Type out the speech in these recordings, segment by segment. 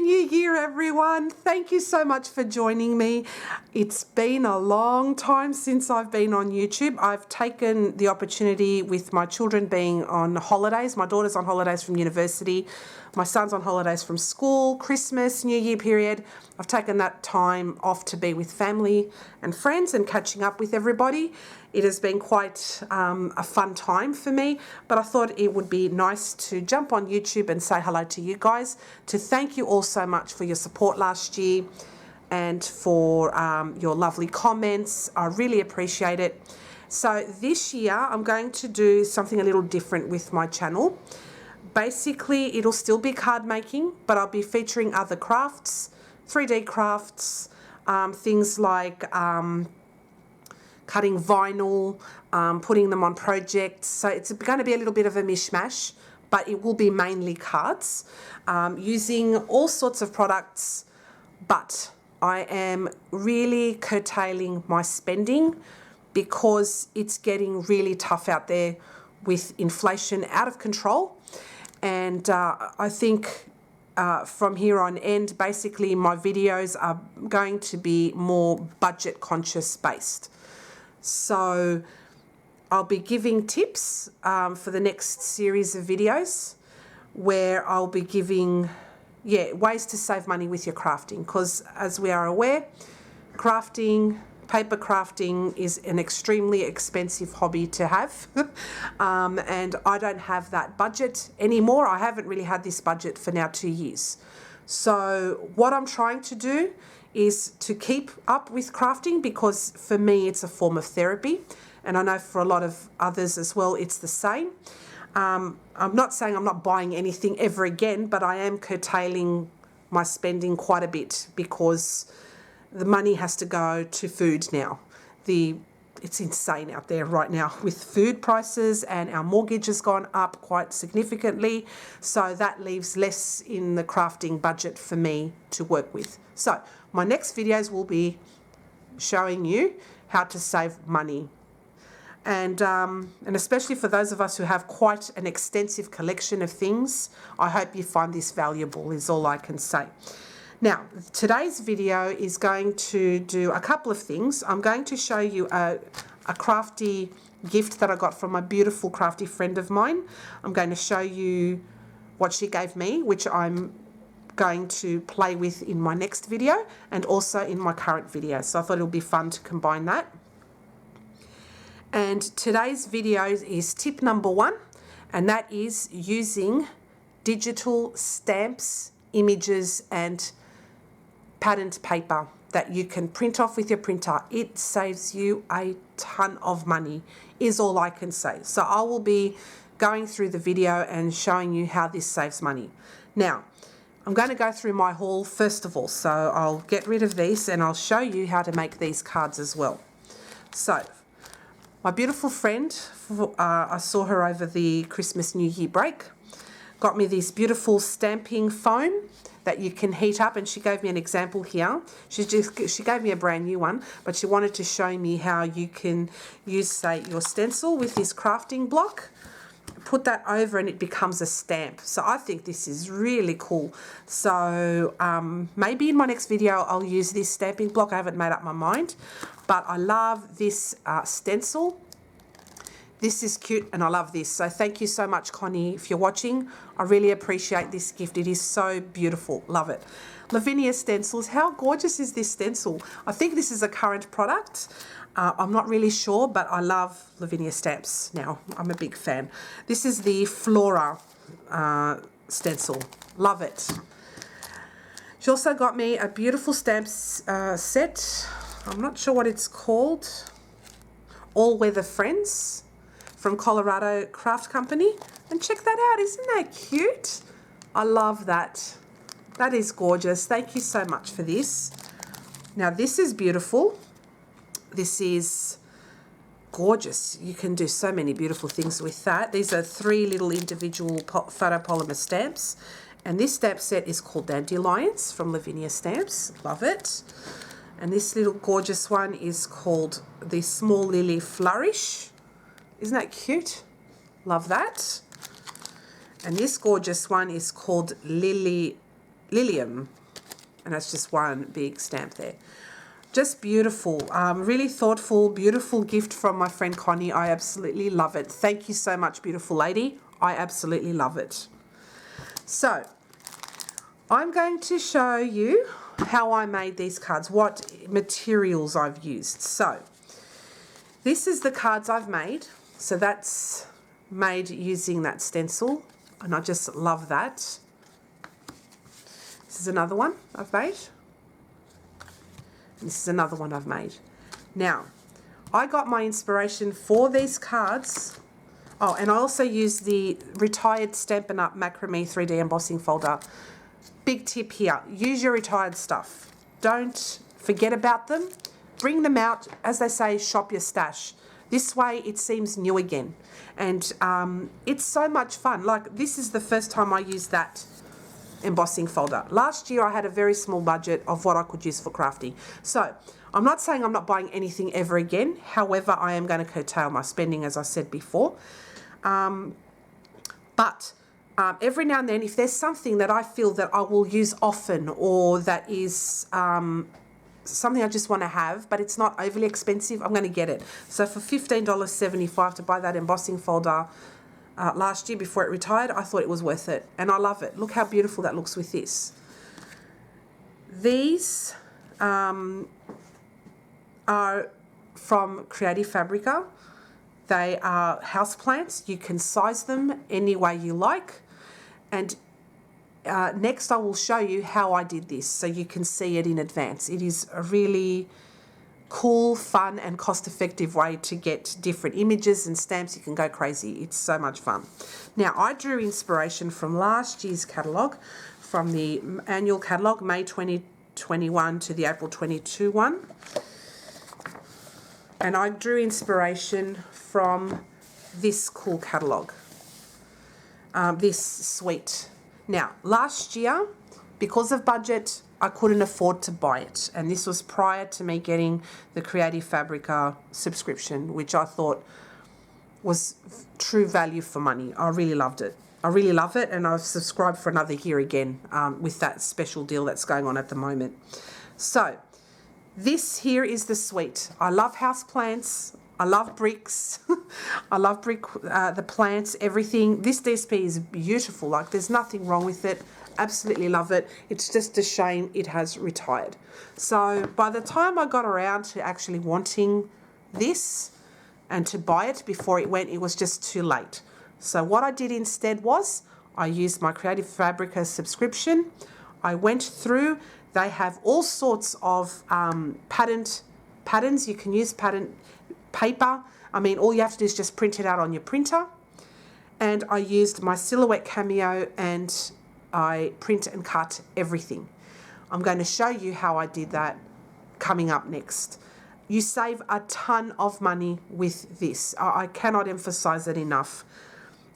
New Year, everyone. Thank you so much for joining me. It's been a long time since I've been on YouTube. I've taken the opportunity with my children being on holidays. My daughter's on holidays from university. My son's on holidays from school, Christmas, New Year period. I've taken that time off to be with family and friends and catching up with everybody. It has been quite a fun time for me, but I thought it would be nice to jump on YouTube and say hello to you guys, to thank you all so much for your support last year and for your lovely comments. I really appreciate it. So this year I'm going to do something a little different with my channel. Basically, it'll still be card making, but I'll be featuring other crafts, 3D crafts, things like cutting vinyl, putting them on projects. So it's going to be a little bit of a mishmash, but it will be mainly cards, using all sorts of products. But I am really curtailing my spending because it's getting really tough out there with inflation out of control. And I think from here on end, basically my videos are going to be more budget conscious based. So I'll be giving tips for the next series of videos where I'll be giving ways to save money with your crafting, because as we are aware, paper crafting is an extremely expensive hobby to have. And I don't have that budget anymore. I haven't really had this budget for now 2 years. So what I'm trying to do is to keep up with crafting, because for me it's a form of therapy, and I know for a lot of others as well it's the same. I'm not saying I'm not buying anything ever again, but I am curtailing my spending quite a bit because the money has to go to food now. It's insane out there right now with food prices, and our mortgage has gone up quite significantly. So that leaves less in the crafting budget for me to work with. So my next videos will be showing you how to save money. And especially for those of us who have quite an extensive collection of things, I hope you find this valuable, is all I can say. Now, today's video is going to do a couple of things. I'm going to show you a crafty gift that I got from a beautiful crafty friend of mine. I'm going to show you what she gave me, which I'm going to play with in my next video and also in my current video. So I thought it would be fun to combine that. And today's video is tip number 1, and that is using digital stamps, images, and patterned paper that you can print off with your printer. It saves you a ton of money, is all I can say. So I will be going through the video and showing you how this saves money. Now, I'm going to go through my haul first of all. So I'll get rid of these and I'll show you how to make these cards as well. So my beautiful friend, I saw her over the Christmas New Year break, got me this beautiful stamping foam that you can heat up, and she gave me an example here. She gave me a brand new one, but she wanted to show me how you can use, say, your stencil with this crafting block, put that over and it becomes a stamp. So I think this is really cool. So maybe in my next video I'll use this stamping block. I haven't made up my mind, but I love this stencil. This is cute and I love this. So thank you so much, Connie, if you're watching. I really appreciate this gift. It is so beautiful. Love it. Lavinia Stencils. How gorgeous is this stencil? I think this is a current product. I'm not really sure, but I love Lavinia stamps now. I'm a big fan. This is the Flora stencil. Love it. She also got me a beautiful stamps set. I'm not sure what it's called. All Weather Friends from Colorado Craft Company. And check that out. Isn't that cute? I love that. That is gorgeous. Thank you so much for this. Now this is beautiful. This is gorgeous. You can do so many beautiful things with that. These are 3 little individual photopolymer stamps. And this stamp set is called Dandelions from Lavinia Stamps. Love it. And this little gorgeous one is called the Small Lily Flourish. Isn't that cute? Love that. And this gorgeous one is called Lily Lilium. And that's just one big stamp there. Just beautiful, really thoughtful, beautiful gift from my friend Connie. I absolutely love it. Thank you so much, beautiful lady. I absolutely love it. So, I'm going to show you how I made these cards, what materials I've used. So, this is the cards I've made. So that's made using that stencil, and I just love that. This is another one I've made. This is another one I've made. Now, I got my inspiration for these cards. Oh, and I also used the retired Stampin' Up Macrame 3D embossing folder. Big tip here, use your retired stuff. Don't forget about them. Bring them out, as they say, shop your stash. This way it seems new again. And it's so much fun. Like, this is the first time I used that embossing folder. Last year I had a very small budget of what I could use for crafting. So I'm not saying I'm not buying anything ever again. However, I am going to curtail my spending, as I said before. But every now and then, if there's something that I feel that I will use often, or that is something I just want to have, but it's not overly expensive, I'm going to get it. So for $15.75 to buy that embossing folder last year before it retired, I thought it was worth it, and I love it. Look how beautiful that looks with this. These are from Creative Fabrica. They are houseplants. You can size them any way you like. And next I will show you how I did this so you can see it in advance. It is a really cool, fun and cost-effective way to get different images and stamps. You can go crazy. It's so much fun. Now, I drew inspiration from last year's catalogue, from the annual catalogue, May 2021 to the April 22 one. And I drew inspiration from this cool catalogue, this suite. Now, last year, because of budget, I couldn't afford to buy it. And this was prior to me getting the Creative Fabrica subscription, which I thought was true value for money. I really loved it. I really love it, and I've subscribed for another year again with that special deal that's going on at the moment. So, this here is the suite. I love houseplants. I love bricks. I love the plants, everything. This DSP is beautiful. Like, there's nothing wrong with it. Absolutely love it. It's just a shame it has retired. So by the time I got around to actually wanting this and to buy it before it went, it was just too late. So what I did instead was I used my Creative Fabrica subscription. I went through. They have all sorts of patterns. You can use pattern paper. I mean, all you have to do is just print it out on your printer. And I used my Silhouette Cameo, and I print and cut everything. I'm going to show you how I did that coming up next. You save a ton of money with this. I cannot emphasize it enough.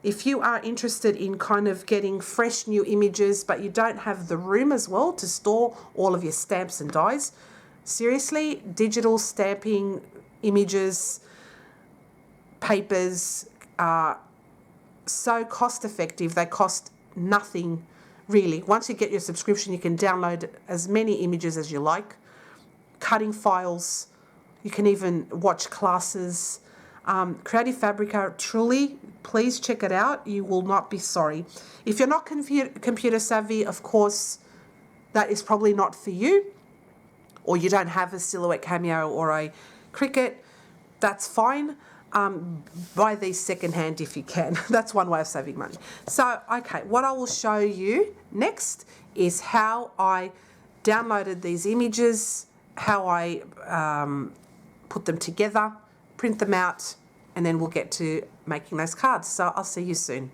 If you are interested in kind of getting fresh new images, but you don't have the room as well to store all of your stamps and dies, seriously, digital stamping images, papers are so cost effective. They cost nothing really. Once you get your subscription, you can download as many images as you like, cutting files. You can even watch classes. Creative Fabrica, truly, please check it out. You will not be sorry. If you're not computer savvy, of course, that is probably not for you, or you don't have a Silhouette Cameo or a Cricut, that's fine. Buy these secondhand if you can. That's one way of saving money. So, okay, what I will show you next is how I downloaded these images, how I put them together, print them out, and then we'll get to making those cards. So I'll see you soon.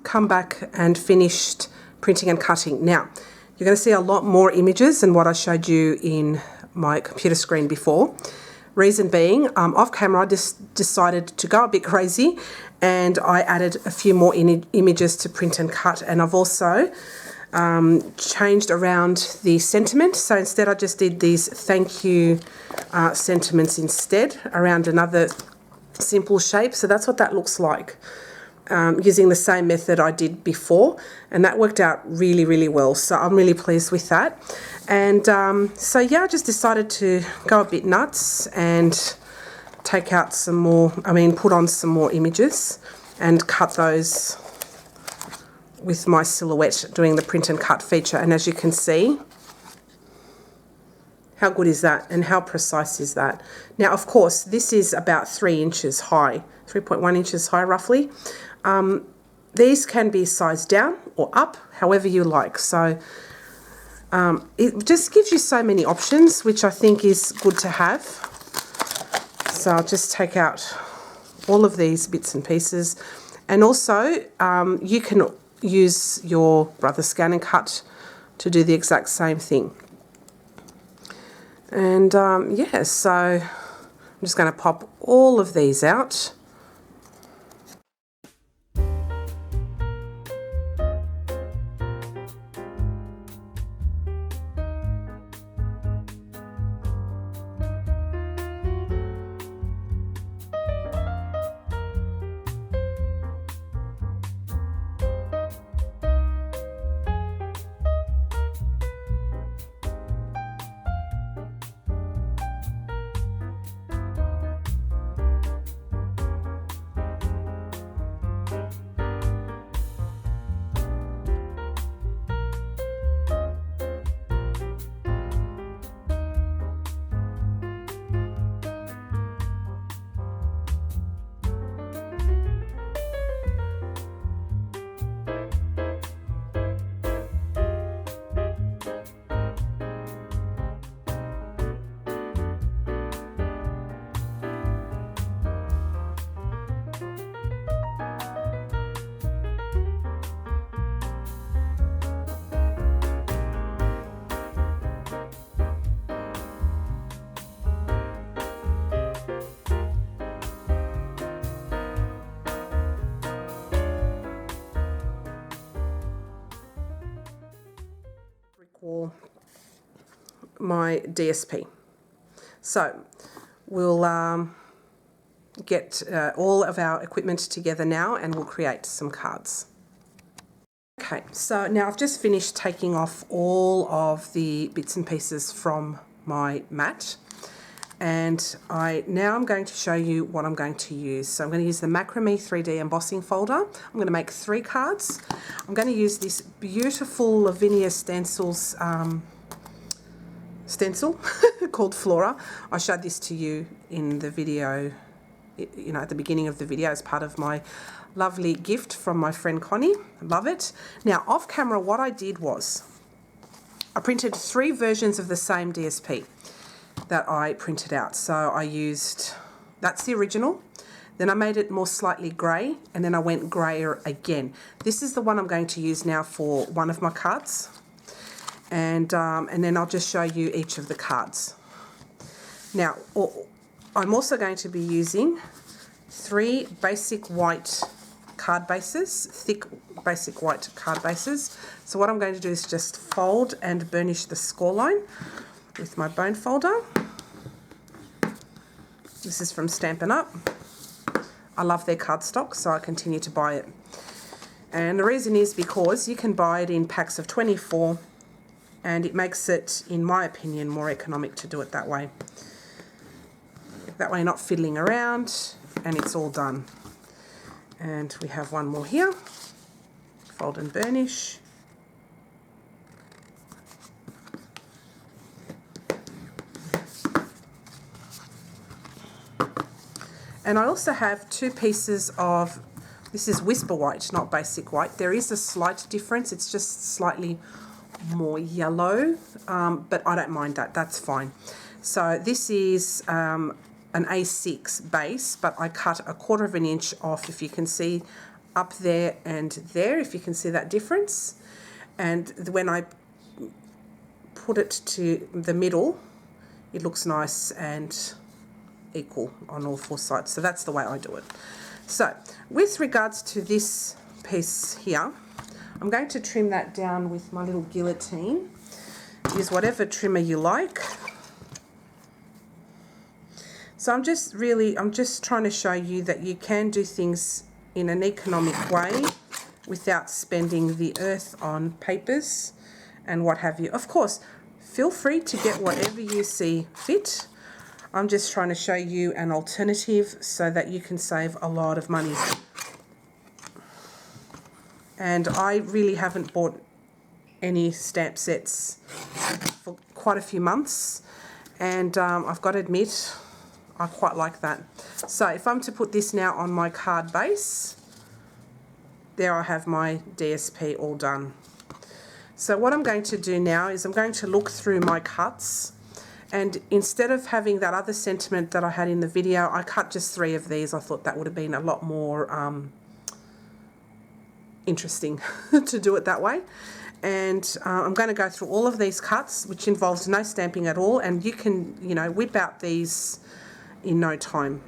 come back and finished printing and cutting. Now, you're going to see a lot more images than what I showed you in my computer screen before. Reason being, off camera I just decided to go a bit crazy and I added a few more images to print and cut, and I've also changed around the sentiment. So instead I just did these thank you sentiments instead around another simple shape. So that's what that looks like, using the same method I did before, and that worked out really, really well. So I'm really pleased with that. And so yeah, I just decided to go a bit nuts and take out some more, put on some more images and cut those with my Silhouette doing the print and cut feature. And as you can see, how good is that and how precise is that? Now, of course, this is about 3 inches high, 3.1 inches high roughly. These can be sized down or up, however you like. So it just gives you so many options, which I think is good to have. So I'll just take out all of these bits and pieces. And also, you can use your Brother Scan and Cut to do the exact same thing. And yeah, so I'm just going to pop all of these out. Recall my DSP. So we'll get all of our equipment together now and we'll create some cards. Okay, so now I've just finished taking off all of the bits and pieces from my mat, and now I'm going to show you what I'm going to use. So I'm going to use the Macrame 3D embossing folder. I'm going to make 3 cards. I'm going to use this beautiful Lavinia Stencil's stencil called Flora. I showed this to you in the video, at the beginning of the video as part of my lovely gift from my friend Connie. Love it. Now, off camera, what I did was I printed 3 versions of the same DSP that I printed out. So I used, that's the original, then I made it more slightly grey, and then I went greyer again. This is the one I'm going to use now for one of my cards, and then I'll just show you each of the cards. Now, I'm also going to be using 3 basic white card bases, thick basic white card bases. So what I'm going to do is just fold and burnish the score line with my bone folder. This is from Stampin Up. I love their cardstock, so I continue to buy it. And the reason is because you can buy it in packs of 24, and it makes it, in my opinion, more economic to do it that way. That way you're not fiddling around, and it's all done. And we have one more here. Fold and burnish. And I also have 2 pieces of, this is Whisper White, not Basic White. There is a slight difference, it's just slightly more yellow, but I don't mind that, that's fine. So this is an A6 base, but I cut 1/4 inch off, if you can see, up there and there, if you can see that difference. And when I put it to the middle, it looks nice and equal on all four sides. So that's the way I do it. So with regards to this piece here, I'm going to trim that down with my little guillotine. Use whatever trimmer you like. So I'm just trying to show you that you can do things in an economic way without spending the earth on papers and what have you. Of course, feel free to get whatever you see fit. I'm just trying to show you an alternative so that you can save a lot of money. And I really haven't bought any stamp sets for quite a few months, and I've got to admit I quite like that. So if I'm to put this now on my card base, there I have my DSP all done. So what I'm going to do now is I'm going to look through my cuts, and instead of having that other sentiment that I had in the video, I cut just 3 of these. I thought that would have been a lot more interesting to do it that way. And I'm going to go through all of these cuts, which involves no stamping at all, and you can, you know, whip out these in no time.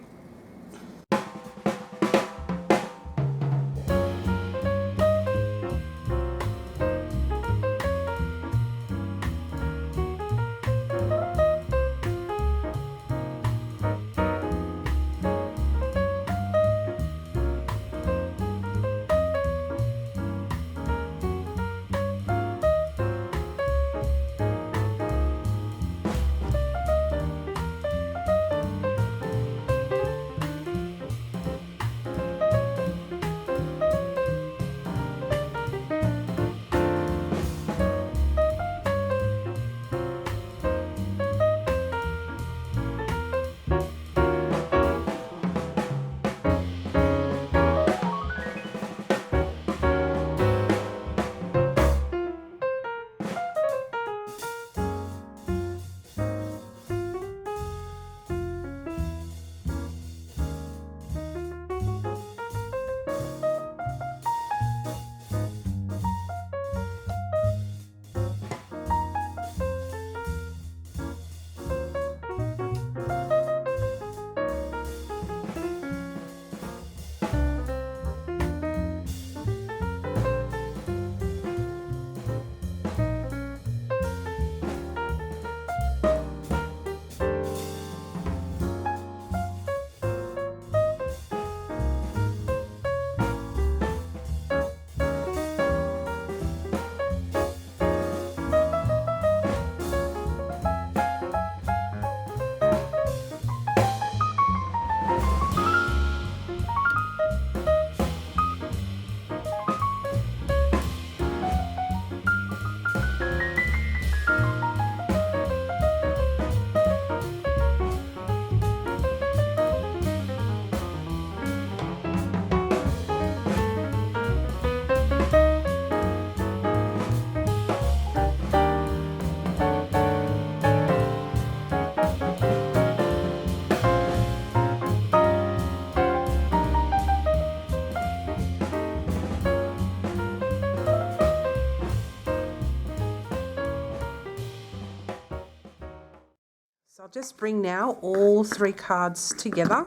So I'll just bring now all 3 cards together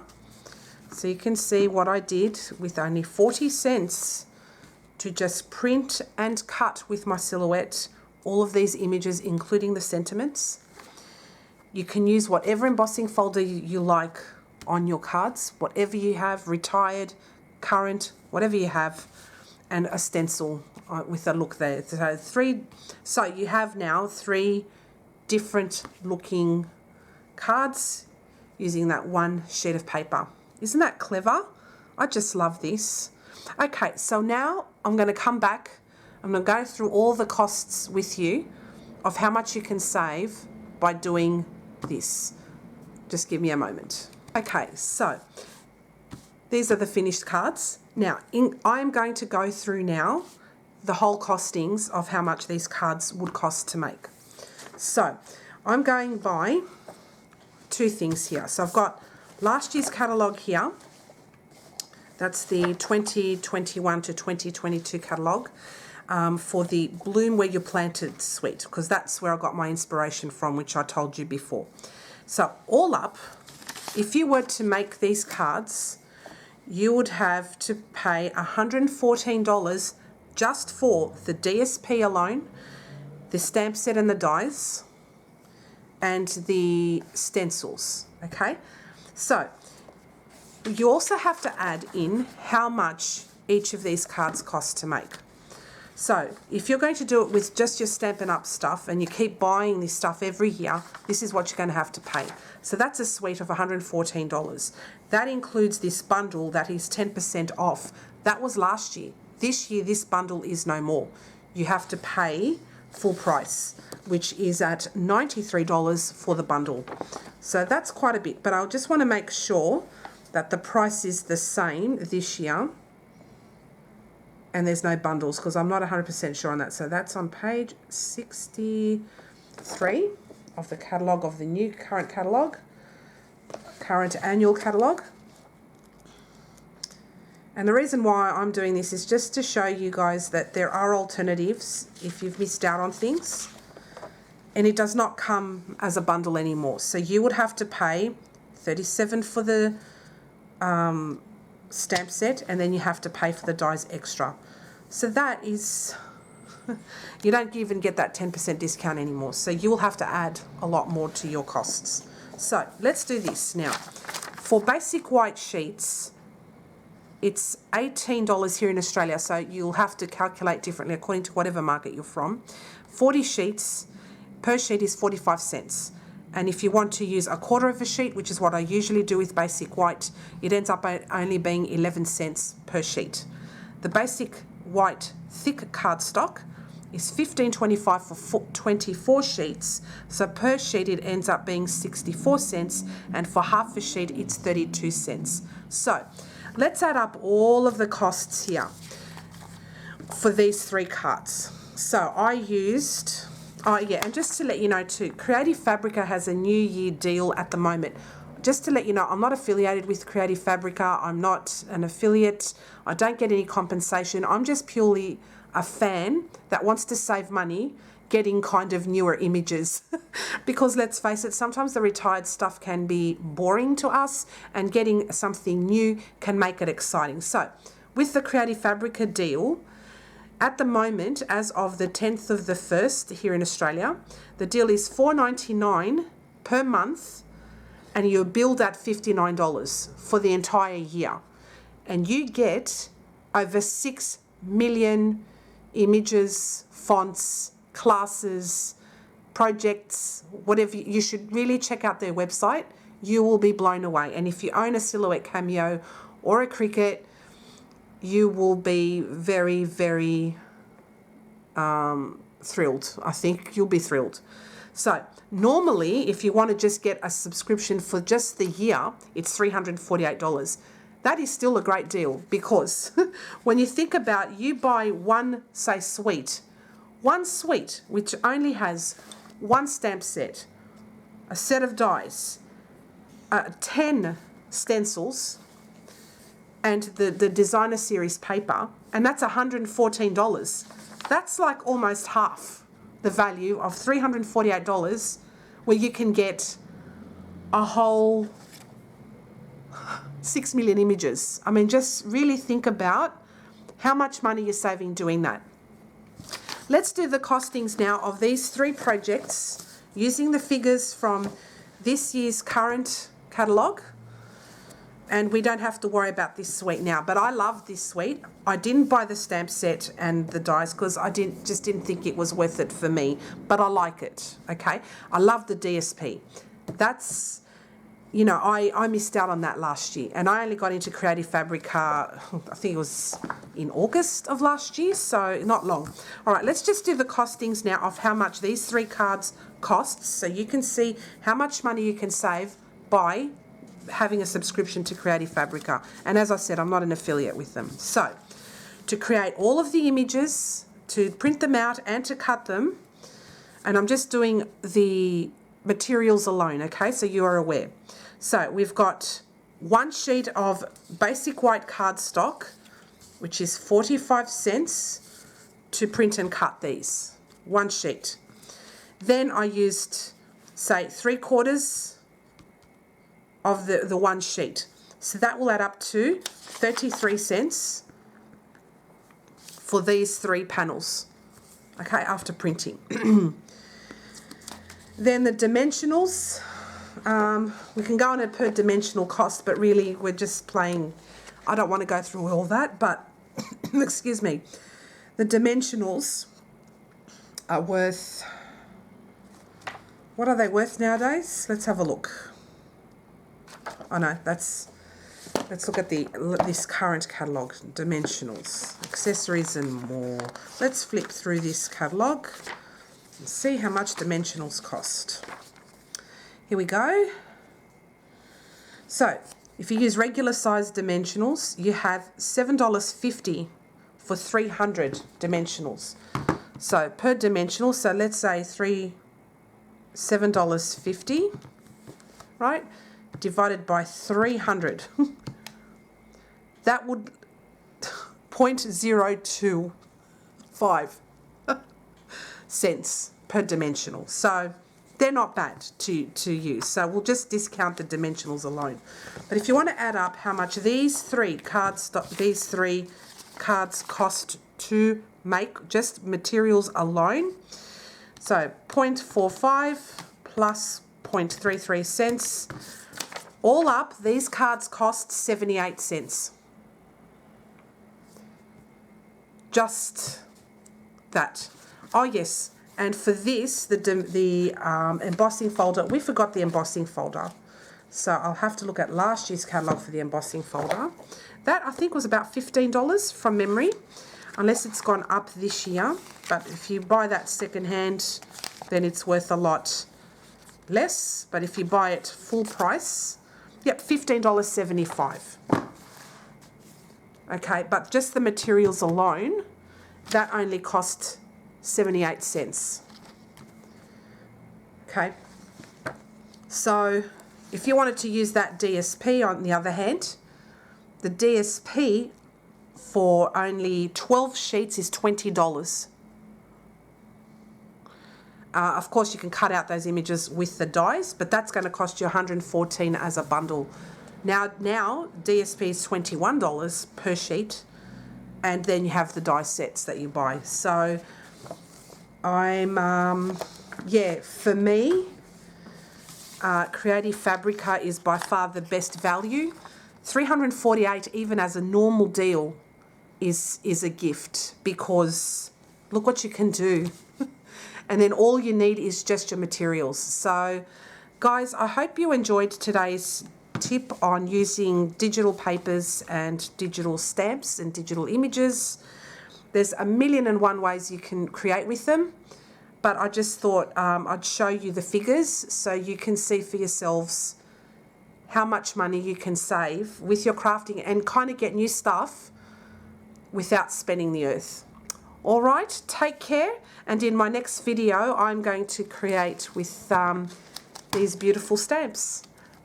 so you can see what I did with only 40 cents to just print and cut with my Silhouette all of these images, including the sentiments. You can use whatever embossing folder you like on your cards, whatever you have, retired, current, whatever you have, and a stencil with a look there. So you have now 3 different looking cards using that one sheet of paper. Isn't that clever? I just love this. Okay, so now I'm going to come back. I'm going to go through all the costs with you of how much you can save by doing this. Just give me a moment. Okay, so these are the finished cards. Now, I'm going to go through now the whole costings of how much these cards would cost to make. So I'm going by 2 things here. So I've got last year's catalogue here, That's the 2021 to 2022 catalogue for the Bloom Where You Planted suite, because that's where I got my inspiration from, which I told you before. So all up, if you were to make these cards, you would have to pay $114 just for the DSP alone, the stamp set and the dies, and the stencils, okay? So you also have to add in how much each of these cards cost to make. So if you're going to do it with just your Stampin' Up stuff and you keep buying this stuff every year, this is what you're going to have to pay. So that's a suite of $114. That includes this bundle that is 10% off. That was last year. This year, this bundle is no more. You have to pay full price, which is at $93 for the bundle. So that's quite a bit, but I just want to make sure that the price is the same this year and there's no bundles, because I'm not 100% sure on that. So that's on page 63 of the catalogue of the new current catalogue, current annual catalogue. And the reason why I'm doing this is just to show you guys that there are alternatives if you've missed out on things. And it does not come as a bundle anymore. So you would have to pay $37 for the stamp set, and then you have to pay for the dies extra. So that is, you don't even get that 10% discount anymore. So you will have to add a lot more to your costs. So let's do this now. For basic white sheets, it's $18 here in Australia, so you'll have to calculate differently according to whatever market you're from. 40 sheets, per sheet is 45 cents. And if you want to use a quarter of a sheet, which is what I usually do with basic white, it ends up only being 11 cents per sheet. The basic white thick cardstock is $15.25 for 24 sheets. So per sheet it ends up being 64 cents, and for half a sheet it's 32 cents. So let's add up all of the costs here for these three cards. So I used, oh yeah, and just to let you know too, Creative Fabrica has a New Year deal at the moment. Just to let you know, I'm not affiliated with Creative Fabrica. I'm not an affiliate. I don't get any compensation. I'm just purely a fan that wants to save money getting kind of newer images. Because let's face it, sometimes the retired stuff can be boring to us, and getting something new can make it exciting. So with the Creative Fabrica deal, at the moment, as of the 10th of the 1st here in Australia, the deal is $4.99 per month, and you bill at $59 for the entire year. And you get over 6 million images, fonts, classes, projects, whatever. You should really check out their website. You will be blown away. And if you own a Silhouette Cameo or a Cricut, you will be very, very thrilled. I think you'll be thrilled. So normally, if you want to just get a subscription for just the year, it's $348. That is still a great deal, because when you think about, you buy one, say, suite, which only has one stamp set, a set of dies, 10 stencils, and the designer series paper, and that's $114. That's like almost half the value of $348, where you can get a whole 6 million images. I mean, just really think about how much money you're saving doing that. Let's do the costings now of these three projects using the figures from this year's current catalogue. And we don't have to worry about this suite now. But I love this suite. I didn't buy the stamp set and the dies because I just didn't think it was worth it for me. But I like it, okay? I love the DSP. That's, you know, I missed out on that last year. And I only got into Creative Fabrica, I think it was in August of last year, so not long. All right, let's just do the costings now of how much these three cards cost, so you can see how much money you can save by having a subscription to Creative Fabrica. And as I said, I'm not an affiliate with them. So to create all of the images, to print them out and to cut them, and I'm just doing the materials alone, okay, so you are aware. So we've got 1 sheet of basic white cardstock, which is 45 cents, to print and cut these. 1 sheet. Then I used, say, 3/4 of the 1 sheet. So that will add up to 33 cents for these 3 panels, okay, after printing. Then the dimensionals, we can go on a per dimensional cost, but really we're just playing, I don't want to go through all that, but excuse me, the dimensionals are worth, what are they worth nowadays? Let's have a look. Oh no, let's look at this current catalogue, dimensionals, accessories and more. Let's flip through this catalogue and see how much dimensionals cost. Here we go. So, if you use regular size dimensionals, you have $7.50 for 300 dimensionals. So, per dimensional, so let's say $7.50, right? Divided by 300. That would 0.025 cents per dimensional. So they're not bad to use. So we'll just discount the dimensionals alone. But if you want to add up how much these 3 cards cost to make, just materials alone. So 0.45 plus 0.33 cents. All up, these cards cost 78 cents. Just that. Oh yes, and for this, the embossing folder, we forgot the embossing folder. So I'll have to look at last year's catalogue for the embossing folder. That I think was about $15 from memory, unless it's gone up this year. But if you buy that secondhand, then it's worth a lot less. But if you buy it full price, yep, $15.75. Okay, but just the materials alone, that only cost 78 cents. Okay, so if you wanted to use that DSP on the other hand, the DSP for only 12 sheets is $20. Of course, you can cut out those images with the dies, but that's going to cost you $114 as a bundle. Now DSP is $21 per sheet, and then you have the die sets that you buy. So yeah, for me, Creative Fabrica is by far the best value. $348 even as a normal deal is a gift, because look what you can do. And then all you need is just your materials. So guys, I hope you enjoyed today's tip on using digital papers and digital stamps and digital images. There's 1,000,001 ways you can create with them, but I just thought I'd show you the figures so you can see for yourselves how much money you can save with your crafting and kind of get new stuff without spending the earth. All right, take care, and in my next video I'm going to create with these beautiful stamps.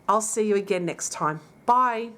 I'll see you again next time. Bye.